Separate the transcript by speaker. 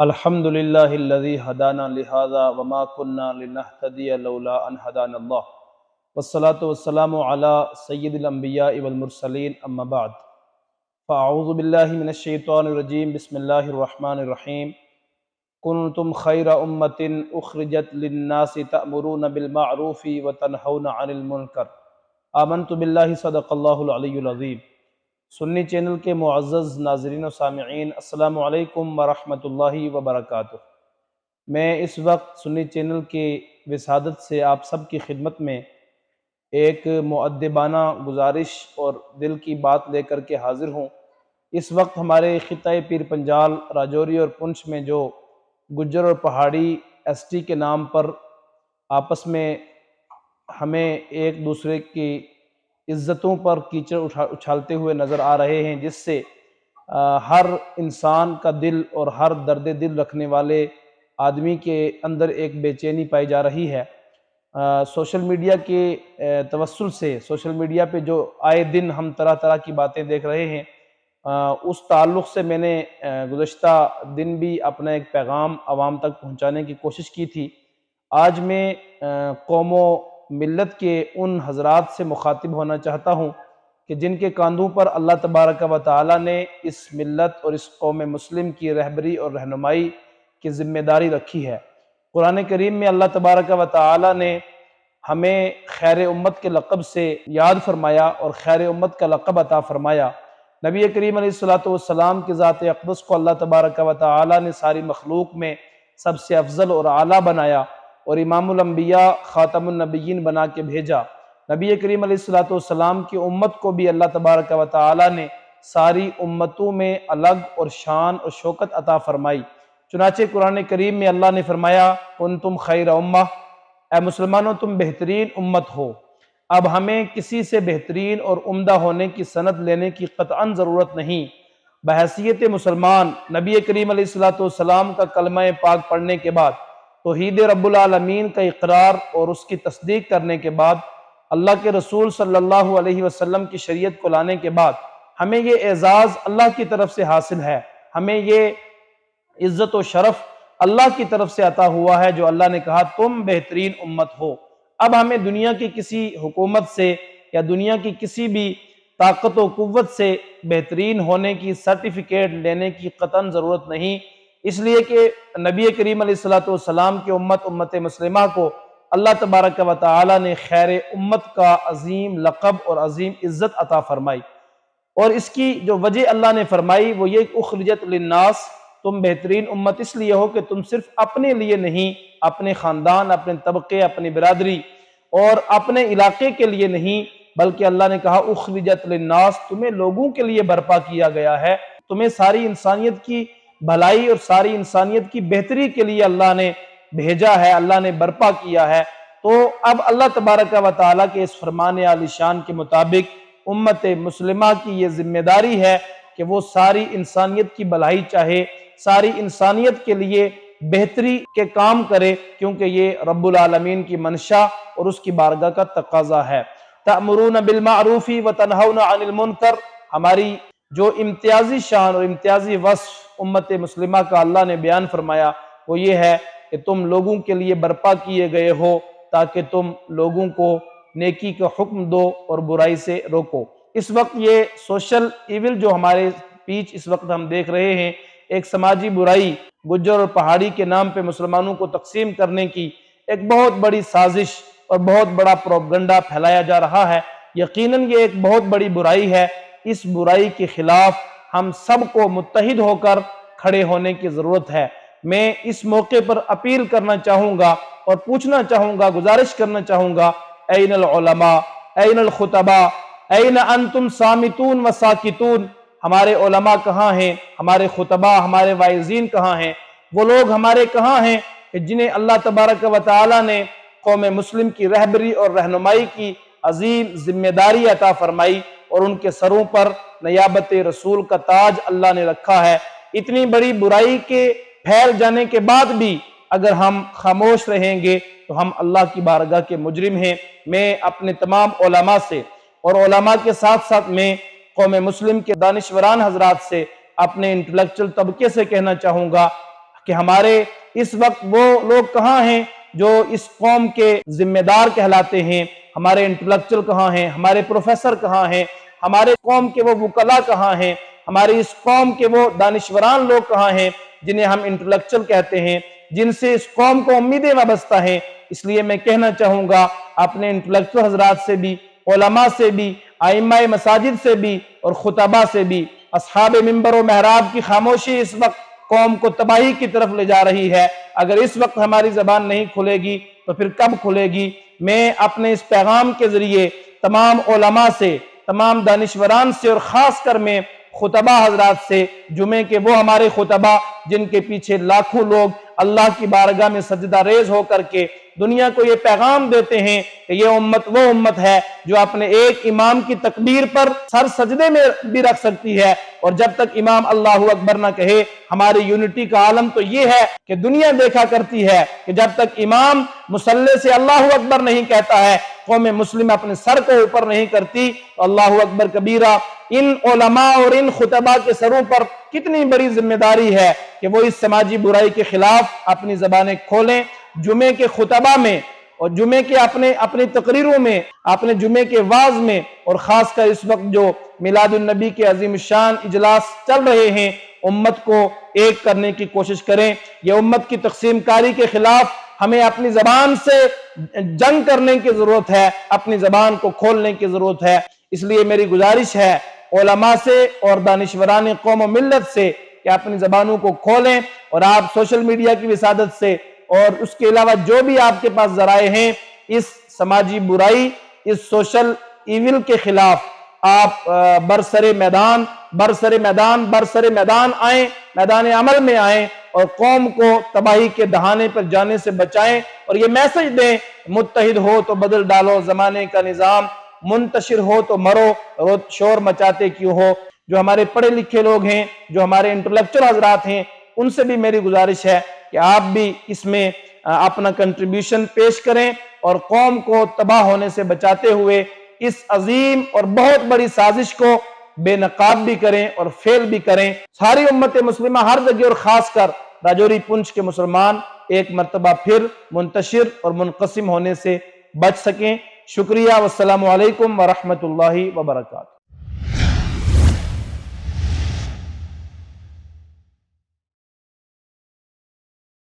Speaker 1: الحمد للہ الذی ہدانا لہذا وما كنا لنہتدی لولا ان ہدانا اللہ والصلاة والسلام علی سید الانبیاء والمرسلین اما بعد فاعوذ باللہ من الشیطان الرجیم بسم اللہ الرحمن الرحیم کنتم خیر امت اخرجت للناس تأمرون بالمعروف وتنہون عن المنکر آمنت باللہ صدق اللہ العلی العظیم۔ سنی چینل کے معزز ناظرین و سامعین، السلام علیکم ورحمۃ اللہ وبرکاتہ۔ میں اس وقت سنی چینل کی وسادت سے آپ سب کی خدمت میں ایک مؤدبانہ گزارش اور دل کی بات لے کر کے حاضر ہوں۔ اس وقت ہمارے خطۂ پیر پنجال، راجوری اور پنچ میں جو گجر اور پہاڑی ایس ٹی کے نام پر آپس میں ہمیں ایک دوسرے کی عزتوں پر کیچڑ اچھالتے ہوئے نظر آ رہے ہیں، جس سے ہر انسان کا دل اور ہر درد دل رکھنے والے آدمی کے اندر ایک بے چینی پائی جا رہی ہے۔ سوشل میڈیا کے توسل سے، سوشل میڈیا پہ جو آئے دن ہم طرح طرح کی باتیں دیکھ رہے ہیں، اس تعلق سے میں نے گزشتہ دن بھی اپنا ایک پیغام عوام تک پہنچانے کی کوشش کی تھی۔ آج میں قوم و ملت کے ان حضرات سے مخاطب ہونا چاہتا ہوں کہ جن کے کاندھوں پر اللہ تبارک و تعالی نے اس ملت اور اس قوم مسلم کی رہبری اور رہنمائی کی ذمہ داری رکھی ہے۔ قرآن کریم میں اللہ تبارک و تعالی نے ہمیں خیر امت کے لقب سے یاد فرمایا اور خیر امت کا لقب عطا فرمایا۔ نبی کریم علیہ السلام کی ذات اقدس کو اللہ تبارک و تعالی نے ساری مخلوق میں سب سے افضل اور اعلیٰ بنایا اور امام الانبیاء خاتم النبیین بنا کے بھیجا۔ نبی کریم علیہ السلام کی امت کو بھی اللہ تبارک و تعالی نے ساری امتوں میں الگ اور شان اور شوکت عطا فرمائی۔ چنانچہ قرآن کریم میں اللہ نے فرمایا کنتم خیر امہ، اے مسلمانوں تم بہترین امت ہو۔ اب ہمیں کسی سے بہترین اور عمدہ ہونے کی سند لینے کی قطعاً ضرورت نہیں۔ بحیثیت مسلمان نبی کریم علیہ السلام کا کلمہ پاک پڑھنے کے بعد، توحید رب العالمین کا اقرار اور اس کی تصدیق کرنے کے بعد، اللہ کے رسول صلی اللہ علیہ وسلم کی شریعت کو لانے کے بعد ہمیں یہ اعزاز اللہ کی طرف سے حاصل ہے، ہمیں یہ عزت و شرف اللہ کی طرف سے عطا ہوا ہے، جو اللہ نے کہا تم بہترین امت ہو۔ اب ہمیں دنیا کی کسی حکومت سے یا دنیا کی کسی بھی طاقت و قوت سے بہترین ہونے کی سرٹیفکیٹ لینے کی قطعاً ضرورت نہیں، اس لیے کہ نبی کریم علیہ السلام کی امت مسلمہ کو اللہ تبارک و تعالی نے خیر امت کا عظیم لقب اور عظیم عزت عطا فرمائی۔ اور اس کی جو وجہ اللہ نے فرمائی وہ یہ اخرجت للناس، تم بہترین امت اس لیے ہو کہ تم صرف اپنے لیے نہیں، اپنے خاندان، اپنے طبقے، اپنی برادری اور اپنے علاقے کے لیے نہیں، بلکہ اللہ نے کہا اخرجت للناس، تمہیں لوگوں کے لیے برپا کیا گیا ہے، تمہیں ساری انسانیت کی بھلائی اور ساری انسانیت کی بہتری کے لیے اللہ نے بھیجا ہے، اللہ نے برپا کیا ہے۔ تو اب اللہ تبارک و تعالیٰ کے اس فرمان عالی شان کے مطابق امت مسلمہ کی یہ ذمہ داری ہے کہ وہ ساری انسانیت کی بھلائی چاہے، ساری انسانیت کے لیے بہتری کے کام کرے، کیونکہ یہ رب العالمین کی منشا اور اس کی بارگاہ کا تقاضا ہے۔ تأمرون بالمعروف وتنہون عن المنکر، ہماری جو امتیازی شان اور امتیازی وصف امت مسلمہ کا اللہ نے بیان فرمایا وہ یہ ہے کہ تم لوگوں کے لیے برپا کیے گئے ہو تاکہ تم لوگوں کو نیکی کا حکم دو اور برائی سے روکو۔ اس وقت یہ سوشل ایول جو ہمارے بیچ اس وقت ہم دیکھ رہے ہیں، ایک سماجی برائی گجر اور پہاڑی کے نام پہ مسلمانوں کو تقسیم کرنے کی ایک بہت بڑی سازش اور بہت بڑا پروپیگنڈا پھیلایا جا رہا ہے، یقیناً یہ ایک بہت بڑی برائی ہے۔ اس برائی کے خلاف ہم سب کو متحد ہو کر کھڑے ہونے کی ضرورت ہے۔ میں اس موقع پر اپیل کرنا چاہوں گا اور پوچھنا چاہوں گا، گزارش کرنا چاہوں گا، این العلماء، این الخطباء، این انتم صامتون و ساکتون، ہمارے علماء کہاں ہیں، ہمارے خطباء، ہمارے واعظین کہاں ہیں، وہ لوگ ہمارے کہاں ہیں کہ جنہیں اللہ تبارک و تعالی نے قوم مسلم کی رہبری اور رہنمائی کی عظیم ذمہ داری عطا فرمائی اور ان کے سروں پر نیابت رسول کا تاج اللہ نے رکھا ہے۔ اتنی بڑی برائی کے پھیل جانے کے بعد بھی اگر ہم خاموش رہیں گے تو ہم اللہ کی بارگاہ کے مجرم ہیں۔ میں اپنے تمام علماء سے اور علماء کے ساتھ ساتھ میں قوم مسلم کے دانشوران حضرات سے، اپنے انٹلیکچل طبقے سے کہنا چاہوں گا کہ ہمارے اس وقت وہ لوگ کہاں ہیں جو اس قوم کے ذمہ دار کہلاتے ہیں، ہمارے انٹلیکچوئل کہاں ہیں، ہمارے پروفیسر کہاں ہیں، ہمارے قوم کے وہ وکلا کہاں ہیں، ہماری اس قوم کے وہ دانشوران لوگ کہاں ہیں جنہیں ہم انٹلیکچوئل کہتے ہیں، جن سے اس قوم کو امیدیں وابستہ ہیں۔ اس لیے میں کہنا چاہوں گا اپنے انٹلیکچوئل حضرات سے بھی، علماء سے بھی، ائمہ مساجد سے بھی اور خطباء سے بھی، اصحاب منبر و محراب کی خاموشی اس وقت قوم کو تباہی کی طرف لے جا رہی ہے۔ اگر اس وقت ہماری زبان نہیں کھلے گی تو پھر کب کھلے گی؟ میں اپنے اس پیغام کے ذریعے تمام علماء سے، تمام دانشوران سے اور خاص کر میں خطباء حضرات سے، جمعے کے وہ ہمارے خطباء جن کے پیچھے لاکھوں لوگ اللہ کی بارگاہ میں سجدہ ریز ہو کر کے دنیا کو یہ پیغام دیتے ہیں کہ یہ امت وہ امت ہے جو اپنے ایک امام کی تکبیر پر سر سجدے میں بھی رکھ سکتی ہے، اور جب تک امام اللہ اکبر نہ کہے ہماری یونٹی کا عالم تو یہ ہے کہ دنیا دیکھا کرتی ہے کہ جب تک امام مصلی سے اللہ اکبر نہیں کہتا ہے، قوم مسلم اپنے سر کو اوپر نہیں کرتی، تو اللہ اکبر کبیرہ ان علماء اور ان خطباء کے سروں پر کتنی بڑی ذمہ داری ہے کہ وہ اس سماجی برائی کے خلاف اپنی زبانیں کھولیں۔ جمعے کے خطبہ میں اور جمعے کے اپنی تقریروں میں، اپنے جمعے کے وعظ میں، اور خاص کر اس وقت جو میلاد النبی کے عظیم الشان اجلاس چل رہے ہیں، امت کو ایک کرنے کی کوشش کریں۔ یہ امت کی تقسیم کاری کے خلاف ہمیں اپنی زبان سے جنگ کرنے کی ضرورت ہے، اپنی زبان کو کھولنے کی ضرورت ہے۔ اس لیے میری گزارش ہے علماء سے اور دانشوران قوم و ملت سے کہ اپنی زبانوں کو کھولیں، اور آپ سوشل میڈیا کی وسادت سے اور اس کے علاوہ جو بھی آپ کے پاس ذرائع ہیں، اس سماجی برائی، اس سوشل ایول کے خلاف آپ برسر میدان آئیں، میدان عمل میں آئیں اور قوم کو تباہی کے دہانے پر جانے سے بچائیں، اور یہ میسج دیں، متحد ہو تو بدل ڈالو زمانے کا نظام، منتشر ہو تو مرو، شور مچاتے کیوں ہو۔ جو ہمارے پڑھے لکھے لوگ ہیں، جو ہمارے انٹلیکچوئل حضرات ہیں، ان سے بھی میری گزارش ہے کہ آپ بھی اس میں اپنا کنٹریبیوشن پیش کریں اور قوم کو تباہ ہونے سے بچاتے ہوئے اس عظیم اور بہت بڑی سازش کو بے نقاب بھی کریں اور فیل بھی کریں۔ ساری امت مسلمہ ہر جگہ اور خاص کر راجوری پنچ کے مسلمان ایک مرتبہ پھر منتشر اور منقسم ہونے سے بچ سکیں۔ شکریہ، والسلام علیکم ورحمۃ اللہ وبرکاتہ۔